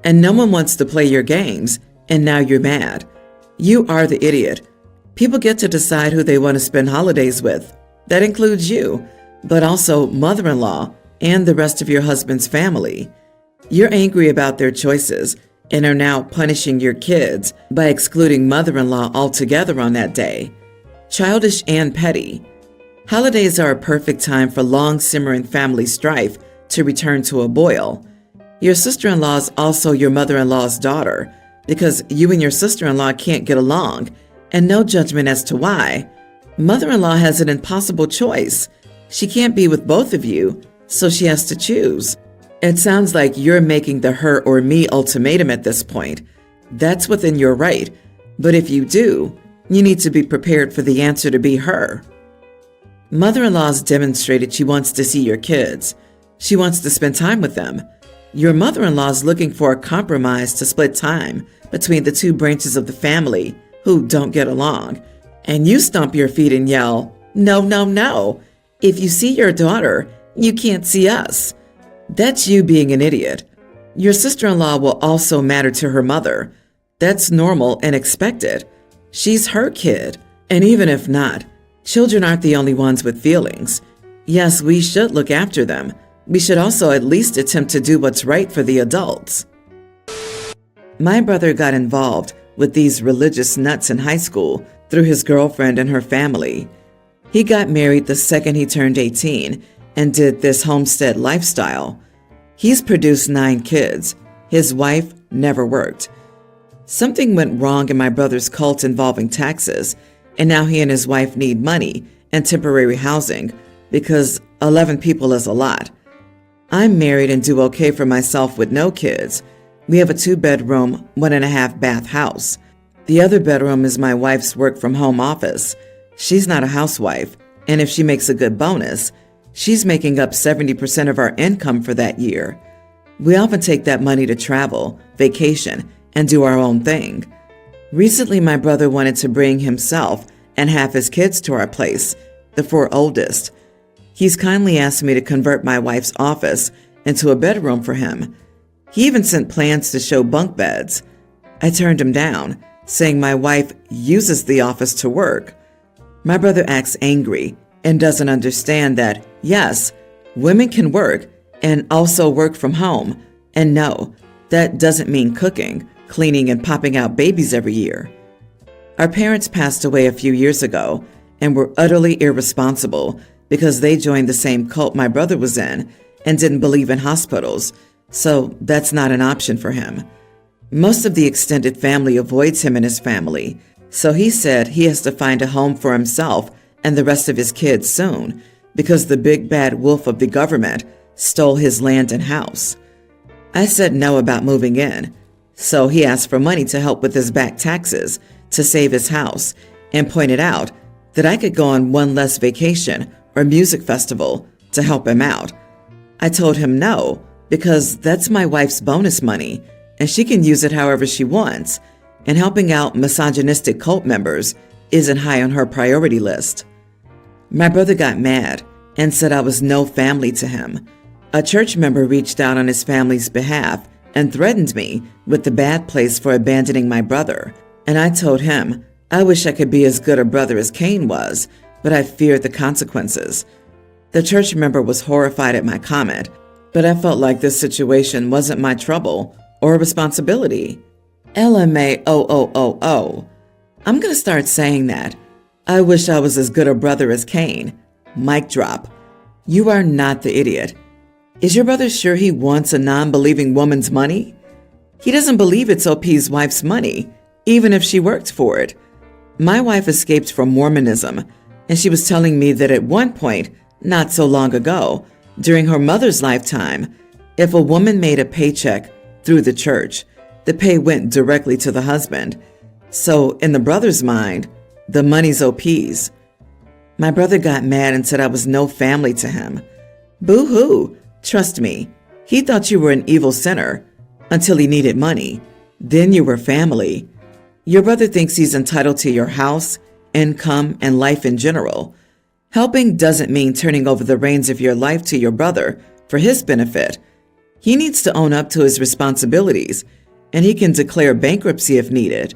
and no one wants to play your games, and now you're mad. You are the idiot. People get to decide who they want to spend holidays with. That includes you, but also mother-in-law and the rest of your husband's family. You're angry about their choices and are now punishing your kids by excluding mother-in-law altogether on that day. Childish and petty. Holidays are a perfect time for long simmering family strife to return to a boil. Your sister-in-law is also your mother-in-law's daughter because you and your sister-in-law can't get along, and no judgment as to why. Mother-in-law has an impossible choice. She can't be with both of you, so she has to choose. It sounds like you're making the her or me ultimatum at this point. That's within your right, but if you do, you need to be prepared for the answer to be her. Mother-in-law's demonstrated she wants to see your kids. She wants to spend time with them. Your mother-in-law's looking for a compromise to split time between the two branches of the family who don't get along. And you stomp your feet and yell, "No, no, no. If you see your daughter, you can't see us." That's you being an idiot. Your sister-in-law will also matter to her mother. That's normal and expected. She's her kid. And even if not, children aren't the only ones with feelings. Yes, we should look after them. We should also at least attempt to do what's right for the adults. My brother got involved with these religious nuts in high school through his girlfriend and her family. He got married the second he turned 18 and did this homestead lifestyle. He's produced 9 kids. His wife never worked. Something went wrong in my brother's cult involving taxes, and now he and his wife need money and temporary housing because 11 people is a lot. I'm married and do okay for myself with no kids. We have a 2-bedroom, 1.5-bath house. The other bedroom is my wife's work-from-home office. She's not a housewife, and if she makes a good bonus, she's making up 70% of our income for that year. We often take that money to travel, vacation, and do our own thing. Recently, my brother wanted to bring himself and half his kids to our place, the 4 oldest. He's kindly asked me to convert my wife's office into a bedroom for him. He even sent plans to show bunk beds. I turned him down, saying my wife uses the office to work. My brother acts angry and doesn't understand that, yes, women can work and also work from home. And no, that doesn't mean cooking, cleaning, and popping out babies every year. Our parents passed away a few years ago and were utterly irresponsible because they joined the same cult my brother was in and didn't believe in hospitals, so that's not an option for him. Most of the extended family avoids him and his family, so he said he has to find a home for himself and the rest of his kids soon because the big bad wolf of the government stole his land and house. I said no about moving in, so he asked for money to help with his back taxes to save his house and pointed out that I could go on one less vacation or music festival to help him out. I told him no because that's my wife's bonus money and she can use it however she wants, and helping out misogynistic cult members isn't high on her priority list. My brother got mad and said I was no family to him. A church member reached out on his family's behalf and threatened me with the bad place for abandoning my brother, and I told him I wish I could be as good a brother as Cain was, but I feared the consequences. The church member was horrified at my comment, but I felt like this situation wasn't my trouble or responsibility. LMAOOOO. I'm going to start saying that. I wish I was as good a brother as Cain. Mic drop. You are not the idiot. Is your brother sure he wants a non-believing woman's money? He doesn't believe it's OP's wife's money, even if she worked for it. My wife escaped from Mormonism, and she was telling me that at one point, not so long ago, during her mother's lifetime, if a woman made a paycheck through the church, the pay went directly to the husband. So, in the brother's mind, the money's OP's. My brother got mad and said I was no family to him. Boo-hoo. Trust me, he thought you were an evil sinner until he needed money. Then you were family. Your brother thinks he's entitled to your house, income, and life in general. Helping doesn't mean turning over the reins of your life to your brother for his benefit. He needs to own up to his responsibilities, and he can declare bankruptcy if needed.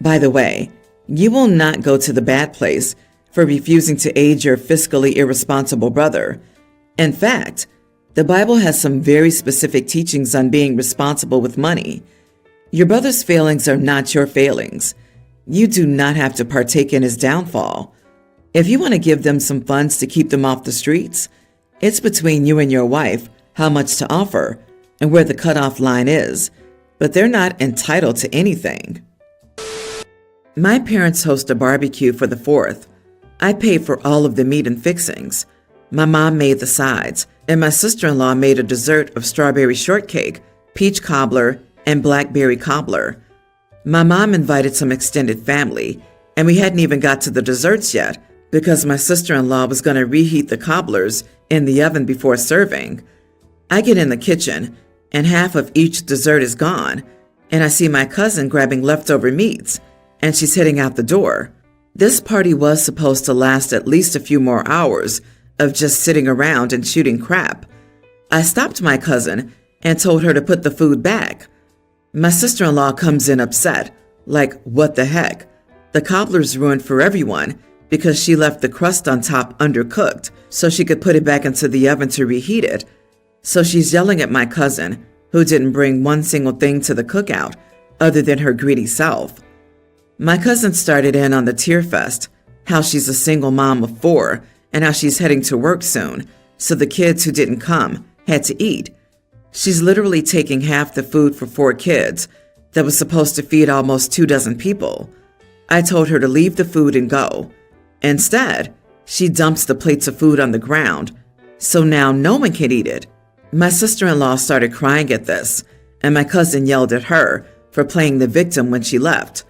By the way, you will not go to the bad place for refusing to aid your fiscally irresponsible brother. In fact, the Bible has some very specific teachings on being responsible with money. Your brother's failings are not your failings. You do not have to partake in his downfall. If you want to give them some funds to keep them off the streets, it's between you and your wife how much to offer and where the cutoff line is, but they're not entitled to anything. My parents host a barbecue for the 4th. I paid for all of the meat and fixings. My mom made the sides, and my sister-in-law made a dessert of strawberry shortcake, peach cobbler, and blackberry cobbler. My mom invited some extended family, and we hadn't even got to the desserts yet because my sister-in-law was going to reheat the cobblers in the oven before serving. I get in the kitchen, and half of each dessert is gone, and I see my cousin grabbing leftover meats, and she's heading out the door. This party was supposed to last at least a few more hours of just sitting around and shooting crap. I stopped my cousin and told her to put the food back. My sister-in-law comes in upset, like, what the heck? The cobbler's ruined for everyone because she left the crust on top undercooked so she could put it back into the oven to reheat it. So she's yelling at my cousin, who didn't bring one single thing to the cookout other than her greedy self. My cousin started in on the tear fest, how she's a single mom of 4 and how she's heading to work soon, so the kids who didn't come had to eat. She's literally taking half the food for 4 kids that was supposed to feed almost 24 people. I told her to leave the food and go. Instead, she dumps the plates of food on the ground, so now no one can eat it. My sister-in-law started crying at this, and my cousin yelled at her for playing the victim when she left.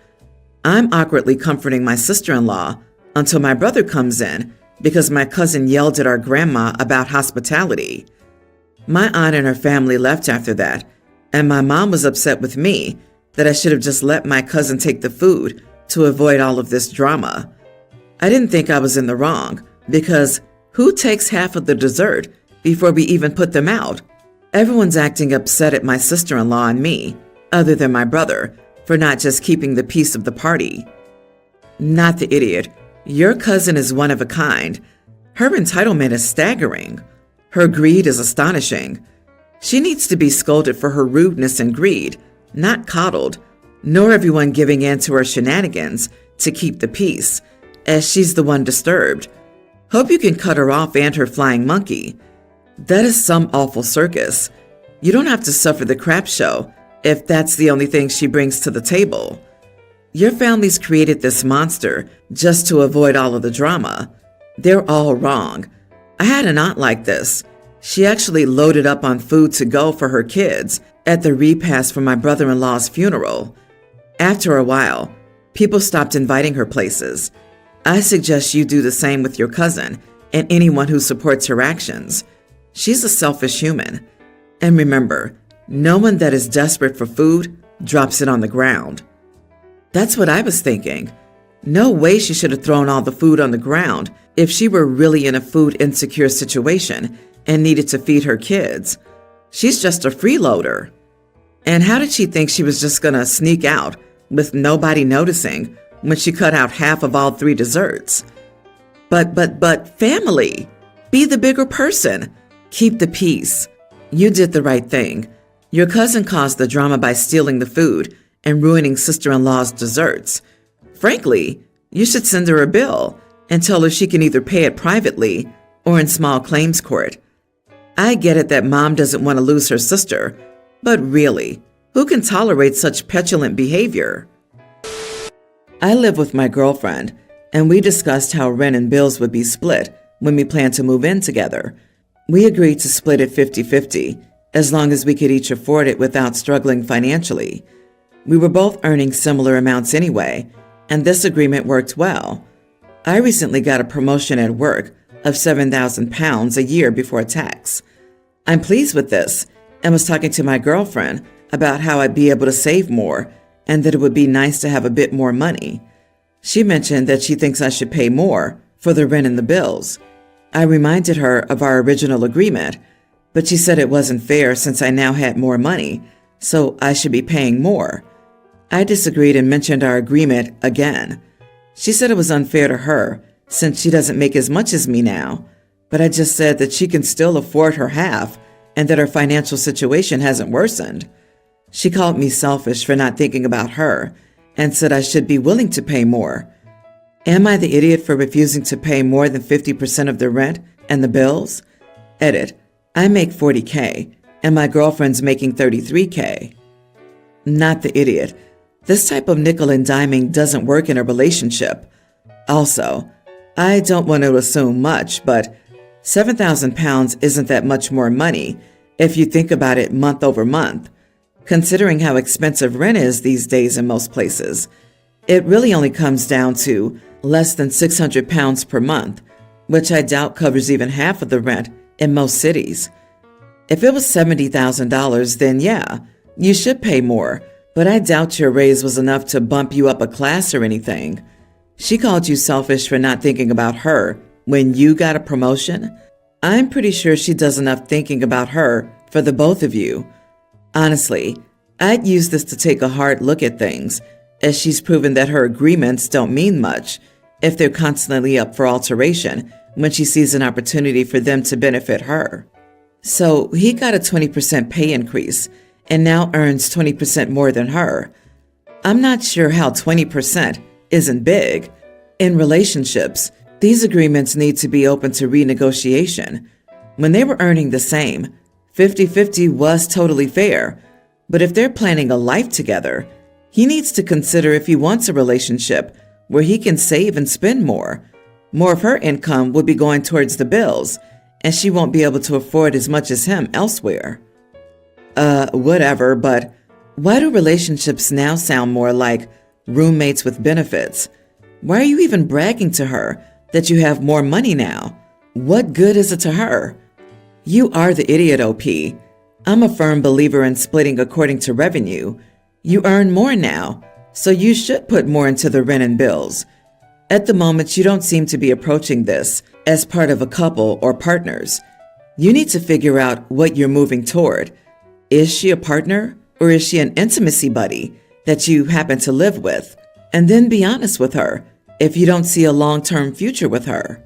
I'm awkwardly comforting my sister-in-law until my brother comes in because my cousin yelled at our grandma about hospitality. My aunt and her family left after that, and my mom was upset with me that I should have just let my cousin take the food to avoid all of this drama. I didn't think I was in the wrong because who takes half of the dessert before we even put them out? Everyone's acting upset at my sister-in-law and me, other than my brother, for not just keeping the peace of the party. Not the idiot. Your cousin is one of a kind. Her entitlement is staggering. Her greed is astonishing. She needs to be scolded for her rudeness and greed, not coddled, nor everyone giving in to her shenanigans to keep the peace, as she's the one disturbed. Hope you can cut her off and her flying monkey. That is some awful circus. You don't have to suffer the crap show if that's the only thing she brings to the table. Your family's created this monster just to avoid all of the drama. They're all wrong. I had an aunt like this. She actually loaded up on food to go for her kids at the repast for my brother-in-law's funeral. After a while, people stopped inviting her places. I suggest you do the same with your cousin and anyone who supports her actions. She's a selfish human. And remember, no one that is desperate for food drops it on the ground. That's what I was thinking. No way she should have thrown all the food on the ground if she were really in a food insecure situation and needed to feed her kids. She's just a freeloader. And how did she think she was just gonna sneak out with nobody noticing when she cut out half of all 3 desserts? But family. Be the bigger person. Keep the peace. You did the right thing. Your cousin caused the drama by stealing the food and ruining sister-in-law's desserts. Frankly, you should send her a bill and tell her she can either pay it privately or in small claims court. I get it that mom doesn't want to lose her sister, but really, who can tolerate such petulant behavior? I live with my girlfriend, and we discussed how rent and bills would be split when we planned to move in together. We agreed to split it 50-50, as long as we could each afford it without struggling financially. We were both earning similar amounts anyway, and this agreement worked well. I recently got a promotion at work of £7,000 a year before tax. I'm pleased with this and was talking to my girlfriend about how I'd be able to save more and that it would be nice to have a bit more money. She mentioned that she thinks I should pay more for the rent and the bills. I reminded her of our original agreement, but she said it wasn't fair since I now had more money, so I should be paying more. I disagreed and mentioned our agreement again. She said it was unfair to her since she doesn't make as much as me now, but I just said that she can still afford her half and that her financial situation hasn't worsened. She called me selfish for not thinking about her and said I should be willing to pay more. Am I the idiot for refusing to pay more than 50% of the rent and the bills? Edit. I make $40K and my girlfriend's making $33K. Not the idiot. This type of nickel and diming doesn't work in a relationship. Also, I don't want to assume much, but £7,000 isn't that much more money if you think about it month over month. Considering how expensive rent is these days in most places, it really only comes down to less than £600 per month, which I doubt covers even half of the rent in most cities. If it was $70,000, then yeah, you should pay more, but I doubt your raise was enough to bump you up a class or anything. She called you selfish for not thinking about her when you got a promotion. I'm pretty sure she does enough thinking about her for the both of you. Honestly, I'd use this to take a hard look at things, as she's proven that her agreements don't mean much if they're constantly up for alteration when she sees an opportunity for them to benefit her. So he got a 20% pay increase and now earns 20% more than her. I'm not sure how 20% isn't big. In relationships, these agreements need to be open to renegotiation. When they were earning the same, 50-50 was totally fair. But if they're planning a life together, he needs to consider if he wants a relationship where he can save and spend more. More of her income will be going towards the bills, and she won't be able to afford as much as him elsewhere. Whatever, but why do relationships now sound more like roommates with benefits? Why are you even bragging to her that you have more money now? What good is it to her? You are the idiot, OP. I'm a firm believer in splitting according to revenue. You earn more now, so you should put more into the rent and bills. At the moment, you don't seem to be approaching this as part of a couple or partners. You need to figure out what you're moving toward. Is she a partner or is she an intimacy buddy that you happen to live with? And then be honest with her if you don't see a long-term future with her.